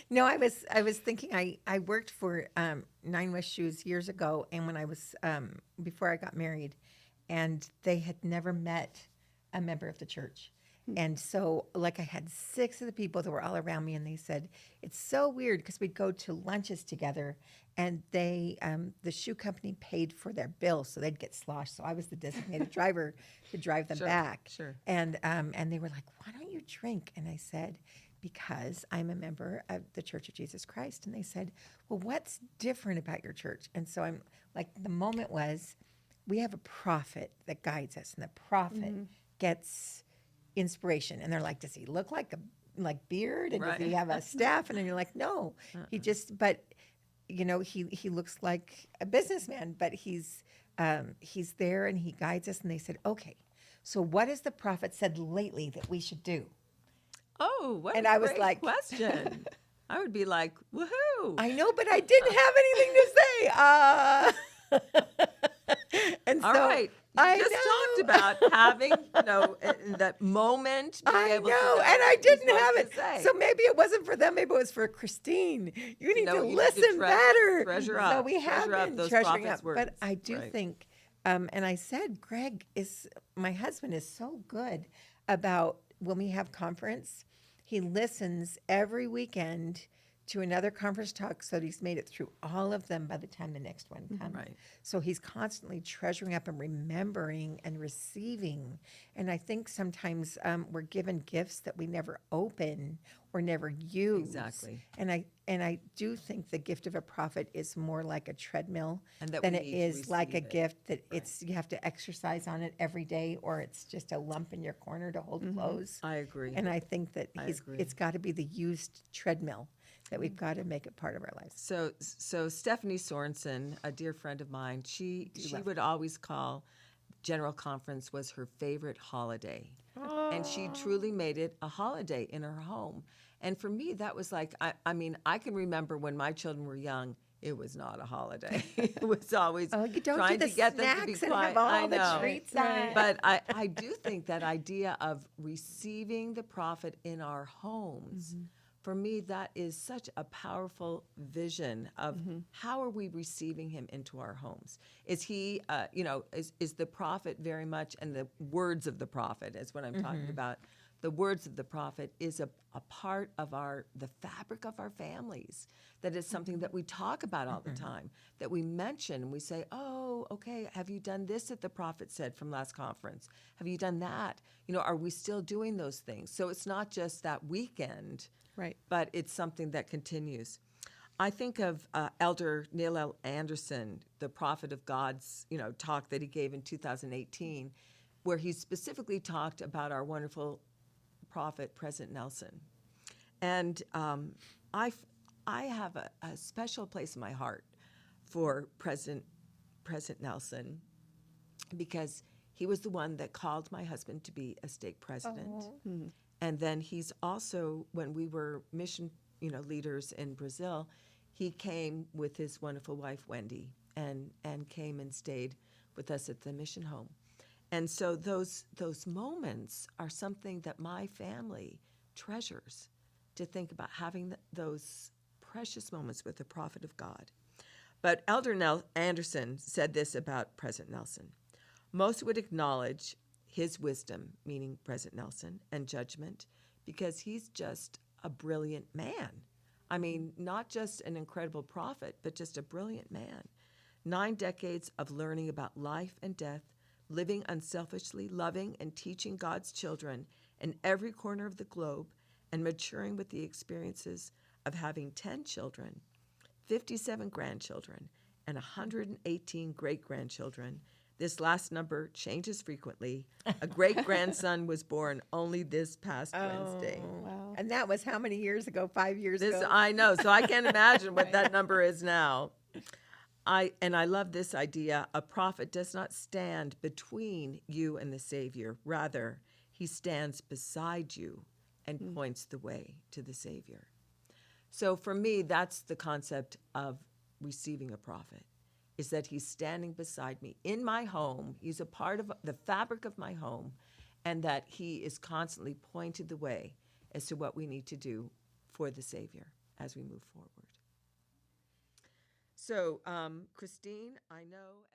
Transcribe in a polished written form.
No, I was thinking I worked for Nine West Shoes years ago, and when I was before I got married, and they had never met a member of the church. And so, like, I had six of the people that were all around me, and they said, it's so weird because we'd go to lunches together, and the shoe company paid for their bill, so they'd get sloshed. So I was the designated driver to drive them Sure, back. sure. And they were like, why don't you drink? And I said, because I'm a member of the Church of Jesus Christ. And they said, well, what's different about your church? And so I'm like, the moment was, we have a prophet that guides us, and the prophet gets inspiration. And they're like, does he look like a like beard, and does he Right. have a staff? And then you're like, no, he just, but he looks like a businessman, but he's there and he guides us. And they said, okay, so what has the prophet said lately that we should do? Oh, what And a I was great like, question. I would be like, woohoo. I know, but I didn't have anything to say. And All so right. You I just know. talked about having, that moment, being I able know, to know and I what you're didn't have supposed it. to say. So maybe it wasn't for them. Maybe it was for Christine. You need know to what you need to listen better. treasure So up. we have Treasure up been those treasuring prophets' up. But words. I do Right. think, and I said, my husband is so good about when we have conference. He listens every weekend to another conference talk so that he's made it through all of them by the time the next one comes. Right. So he's constantly treasuring up and remembering and receiving. And I think sometimes we're given gifts that we never open or never use. Exactly. And I do think the gift of a prophet is more like a treadmill And that than we it need to is like a receive it. gift that it's you have to exercise on it every day, or it's just a lump in your corner to hold close. I agree. And I think that I agree. it's got to be the used treadmill that we've got to make it part of our lives. So Stephanie Sorensen, a dear friend of mine, she love would always call General Conference was her favorite holiday. And she truly made it a holiday in her home. And for me, that was like, I mean, I can remember when my children were young, it was not a holiday. It was always Oh, you don't trying do the to get them to be snacks and quiet. have all I the know. treats Right. on. But I do think that idea of receiving the prophet in our homes, for me, that is such a powerful vision of how are we receiving him into our homes? Is he, is the prophet very much, and the words of the prophet is what I'm talking about. The words of the prophet is a part of the fabric of our families. That is something that we talk about all the time, that we mention. We say, oh, okay, have you done this that the prophet said from last conference? Have you done that? Are we still doing those things? So it's not just that weekend, Right. but it's something that continues. I think of Elder Neil L. Anderson, the prophet of God's, talk that he gave in 2018, where he specifically talked about our wonderful prophet, President Nelson. And I have a special place in my heart for President Nelson, because he was the one that called my husband to be a stake president. And then he's also, when we were mission, leaders in Brazil, he came with his wonderful wife Wendy and came and stayed with us at the mission home. And so those moments are something that my family treasures, to think about having those precious moments with the prophet of God. But Elder Anderson said this about President Nelson. Most would acknowledge his wisdom, meaning President Nelson, and judgment, because he's just a brilliant man. I mean, not just an incredible prophet, but just a brilliant man. 9 decades of learning about life and death, living unselfishly, loving and teaching God's children in every corner of the globe, and maturing with the experiences of having 10 children, 57 grandchildren, and 118 great-grandchildren. This last number changes frequently. A great-grandson was born only this past Wednesday. Wow. And that was how many years ago? 5 years This ago? I know, so I can't imagine what that number is now. I love this idea. A prophet does not stand between you and the Savior. Rather, he stands beside you and points the way to the Savior. So for me, that's the concept of receiving a prophet, is that he's standing beside me in my home. He's a part of the fabric of my home, and that he is constantly pointing the way as to what we need to do for the Savior. as we move forward. So, Christine, I know.